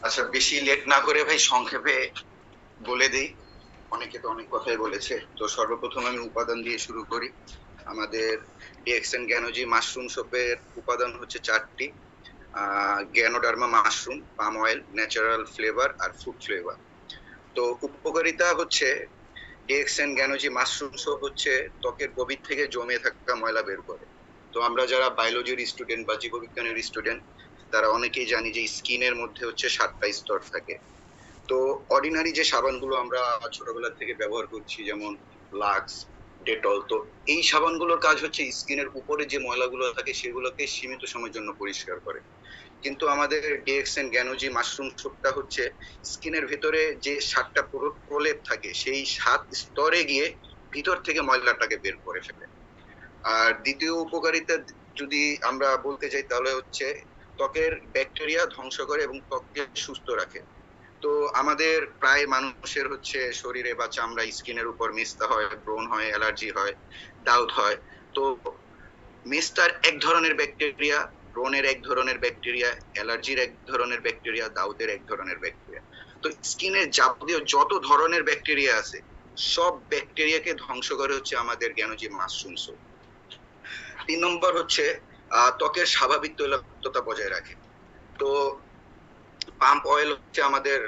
আচ্ছা, বেশি লেট না করে ভাই সংক্ষেপে বলে দেই। অনেকে তো অনেক কথাই বলেছে, তো সর্বপ্রথম আমি উপাদান দিয়ে শুরু করি। আমাদের ডিএক্সএন গ্যানোজি মাশরুম সোপের উপাদান হচ্ছে চারটি: ganoderma mushroom, palm oil, natural flavour আর ফুড ফ্লেভার। তো উপকারিতা হচ্ছে, ডিএক্সএন গ্যানোজি মাশরুম সোপ হচ্ছে ত্বকের গভীর থেকে জমে থাকা ময়লা বের করে। তো আমরা যারা বায়োলজির স্টুডেন্ট বা জীববিজ্ঞানের স্টুডেন্ট, তারা অনেকেই জানি যে স্কিনের মধ্যে হচ্ছে 7টা স্তর থাকে। তো অর্ডিনারি যে সাবানগুলো আমরা ছোটবেলা থেকে ব্যবহার করছি, যেমন লাক্স, ডেটল, তো এই সাবানগুলোর কাজ হচ্ছে স্কিনের উপরে যে ময়লাগুলো থাকে সেগুলোকে সীমিত সময়ের জন্য পরিষ্কার করে। কিন্তু আমাদের ডিএক্সএন গ্যানোজি মাশরুম সোপটা হচ্ছে স্কিনের ভিতরে যে 7টা প্রলেপ থাকে সেই 7 স্তরে গিয়ে ভিতর থেকে ময়লাটাকে বের করে ফেলে। আর দ্বিতীয় উপকারিতা যদি আমরা বলতে চাই, তাহলে হচ্ছে ত্বকের ব্যাকটেরিয়া ধ্বংস করে এবং ত্বককে সুস্থ রাখে। তো আমাদের প্রায় মানুষের হচ্ছে শরীরে বা চামড়া, স্কিনের উপর মেস্তা হয়, ব্রণ হয়, অ্যালার্জি হয়, দাউদ হয়। তো মেস্তার এক ধরনের ব্যাকটেরিয়া, ব্রণের এক ধরনের ব্যাকটেরিয়া, অ্যালার্জির এক ধরনের ব্যাকটেরিয়া, দাউদের এক ধরনের ব্যাকটেরিয়া। তো স্কিনের যাবতীয় যত ধরনের ব্যাকটেরিয়া আছে, সব ব্যাকটেরিয়াকে ধ্বংস করে হচ্ছে আমাদের জ্ঞানজি মাশরুম সোপ। 3 নম্বর হচ্ছে ত্বকের স্বাভাবিক তৈলাক্ততা বজায় রাখে। তো পাম্প অয়েল হচ্ছে আমাদের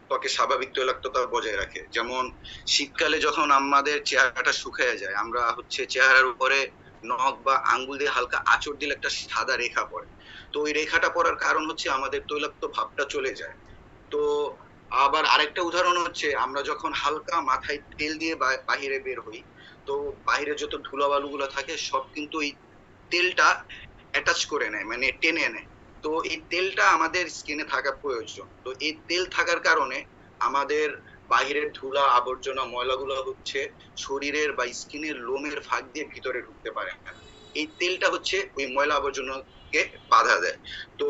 ত্বকের স্বাভাবিক তৈলাক্ততা বজায় রাখে। যেমন শীতকালে যখন আমাদের চেহারাটা শুকিয়ে যায়, আমরা হচ্ছে চেহারার উপরে নখ বা আঙ্গুল দিয়ে হালকা আঁচড় দিলে একটা সাদা রেখা পড়ে। তো ওই রেখাটা পড়ার কারণ হচ্ছে আমাদের তৈলাক্ত ভাবটা চলে যায়। তো আবার আরেকটা উদাহরণ হচ্ছে, আমরা যখন হালকা মাথায় তেল দিয়ে বাহিরে বের হই, তো বাহিরে যত ধুলাবালু গুলো থাকে সব কিন্তু এই তেলটা অ্যাটাচ করে নেয়, মানে টেনে নেয়। তো এই তেলটা আমাদের স্কিনে থাকা প্রয়োজন। তো এই তেল থাকার কারণে আমাদের বাহিরের ধুলা, আবর্জনা, ময়লাগুলো হচ্ছে শরীরের বা স্কিনের লোমের ফাঁক দিয়ে ভিতরে ঢুকতে পারে না। এই তেলটা হচ্ছে ওই ময়লা আবর্জনাকে বাধা দেয়। তো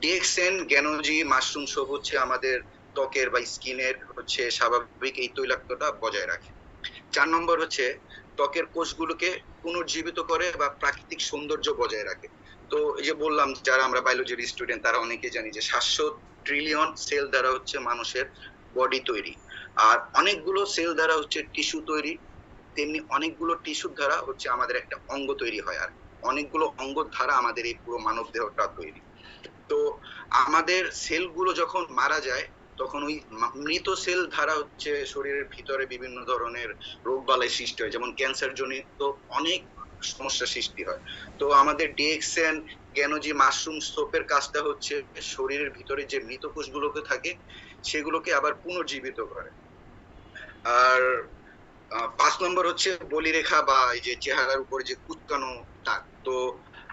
ডিএক্সএন গ্যানোজি মাশরুম সোপ হচ্ছে আমাদের ত্বকের বা স্কিনের হচ্ছে স্বাভাবিক এই তৈলাক্ততা বজায় রাখে। 4 নম্বর হচ্ছে ত্বকের কোষগুলোকে পুনর্জীবিত করে বা প্রাকৃতিক সৌন্দর্য বজায় রাখে। তো এই যে বললাম, যারা আমরা বায়োলজির স্টুডেন্ট তারা অনেকে জানি যে 700 ট্রিলিয়ন সেল দ্বারা হচ্ছে মানুষের বডি তৈরি। আর অনেকগুলো সেল দ্বারা হচ্ছে টিস্যু তৈরি। তেমনি অনেকগুলো টিস্যুর দ্বারা হচ্ছে আমাদের একটা অঙ্গ তৈরি হয়, আর অনেকগুলো অঙ্গ দ্বারা আমাদের এই পুরো মানব দেহটা তৈরি। তো আমাদের সেলগুলো যখন মারা যায়, তখন ওই মৃত সেল ধারা হচ্ছে শরীরের ভিতরে বিভিন্ন ধরনের রোগ বালাই সৃষ্টি হয়, যেমন ক্যান্সার জনিত অনেক সমস্যা সৃষ্টি হয়। তো আমাদের ডিএক্সএন গ্যানোজি মাশরুম সোপের কাজটা হচ্ছে শরীরের ভিতরে যে মৃত কোষগুলোকে থাকে সেগুলোকে আবার পুনর্জীবিত করে। আর 5 নম্বর হচ্ছে বলিরেখা বা এই যে চেহারার উপরে যে কুচকানো দাগ। তো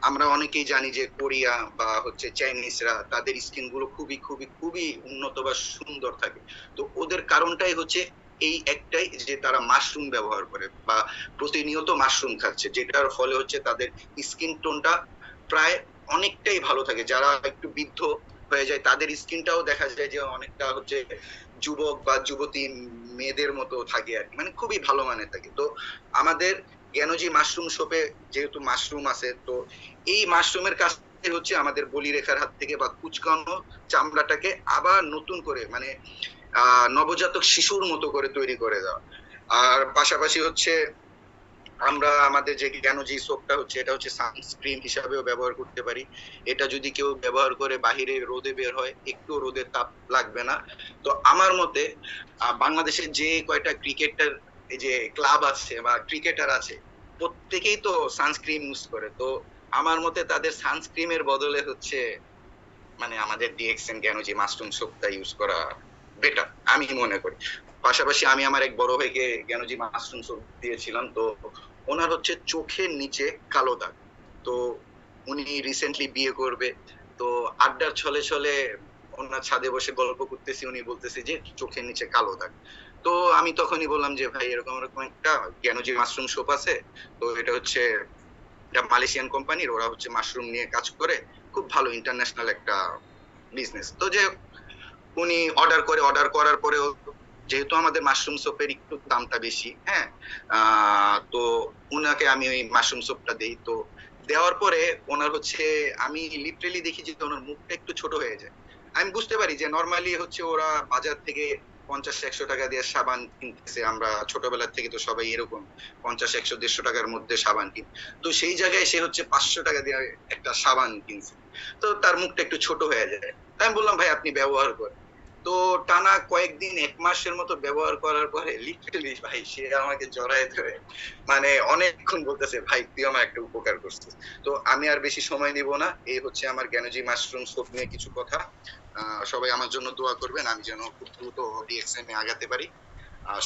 আমরা অনেকেই জানি যে কোরিয়া বা হচ্ছে চাইনিজরা, তাদের স্কিন গুলো খুবই খুবই খুবই উন্নত বা সুন্দর থাকে। তো ওদের কারণটাই হচ্ছে এই একটাই, যে তারা মাশরুম ব্যবহার করে বা প্রতিনিয়ত মাশরুম খাচ্ছে, যেটার ফলে হচ্ছে তাদের স্কিন টোনটা প্রায় অনেকটাই ভালো থাকে। যারা একটু বৃদ্ধ হয়ে যায় তাদের স্কিনটাও দেখা যায় যে অনেকটা হচ্ছে যুবক বা যুবতী মেয়েদের মতো থাকে আর কি, মানে খুবই ভালো মানের থাকে। তো আমাদের জ্ঞানজি মাশরুম শপে যেহেতু মাশরুম আছে, তো এই মাশরুমের কাছ থেকে হচ্ছে আমাদের বলিরেখার হাত থেকে বা কুচকানো চামড়াটাকে আবার নতুন করে, মানে নবজাতক শিশুর মতো করে তৈরি করে দেওয়া। আর পাশাপাশি হচ্ছে আমরা আমাদের যে জ্ঞানজি সোপটা হচ্ছে, এটা হচ্ছে সানস্ক্রিন হিসাবেও ব্যবহার করতে পারি। এটা যদি কেউ ব্যবহার করে বাহিরে রোদে বের হয়, একটু রোদের তাপ লাগবে না। তো আমার মতে বাংলাদেশের যে কয়টা ক্রিকেটার, এই যে ক্লাব আছে বা ক্রিকেটার আছে, প্রত্যেকেই তো সানস্ক্রিন ইউজ করে। তো আমার মতে তাদের সানস্ক্রিনের বদলে হচ্ছে মানে আমাদের ডিএক্সএন গ্যানোজি মাশরুম সোপটা ইউজ করা বেটার আমি মনে করি। পাশাপাশি আমি আমার এক বড় ভাইকে গ্যানোজি মাশরুম সোপ দিয়েছিলাম। তো ওনার হচ্ছে চোখের নিচে কালো দাগ। তো উনি রিসেন্টলি বিয়ে করবে। তো আড্ডার ছলে ছলে ওনার ছাদে বসে গল্প করতেছি, উনি বলতেছে যে চোখের নিচে কালো দাগ। তো আমি তখনই বললাম যে ভাই, এরকম এরকম একটা গ্যানোজি মাশরুম সোপ আছে। তো এটা হচ্ছে, এটা মালয়েশিয়ান কোম্পানির, ওরা হচ্ছে মাশরুম নিয়ে কাজ করে, খুব ভালো ইন্টারন্যাশনাল একটা বিজনেস। তো যে উনি অর্ডার করার পরেও, যেহেতু আমাদের মাশরুম সোপের একটু দামটা বেশি, হ্যাঁ, তো উনাকে আমি ওই মাশরুম সোপটা দেই। তো দেওয়ার পরে ওনার হচ্ছে, আমি লিটারেলি দেখি যে ওনার মুখটা একটু ছোট হয়ে যায়। আমি বুঝতে পারি যে নর্মালি হচ্ছে ওরা বাজার থেকে 50-100 টাকা দিয়ে সাবান কিনতেছে, আমরা ছোটবেলা থেকে তো সবাই এরকম 50-100-150 টাকার মধ্যে সাবান কিনি। তো সেই জায়গায় সে হচ্ছে 500 টাকা দিয়ে একটা সাবান কিনছে। তো তার মুখটা একটু ছোট হয়ে যায়। তাই আমি বললাম ভাই আপনি ব্যবহার করেন। তো টানা কয়েকদিন 1 মাসের মতো ব্যবহার করার পরে লিটারেলি ভাই সে আমাকে জড়ায় ধরে মানে অনেকক্ষণ বলতেছে ভাই তুই আমার একটা উপকার করছিস। তো আমি আর বেশি সময় নিব না, এই হচ্ছে আমার জ্ঞানজি মাশরুম সোপ নিয়ে কিছু কথা। সবাই আমার জন্য দোয়া করবেন, আমি যেন খুব দ্রুত ডিএক্সএন এ আগাতে পারি।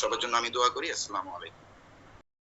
সবার জন্য আমি দোয়া করি। আসসালামু আলাইকুম।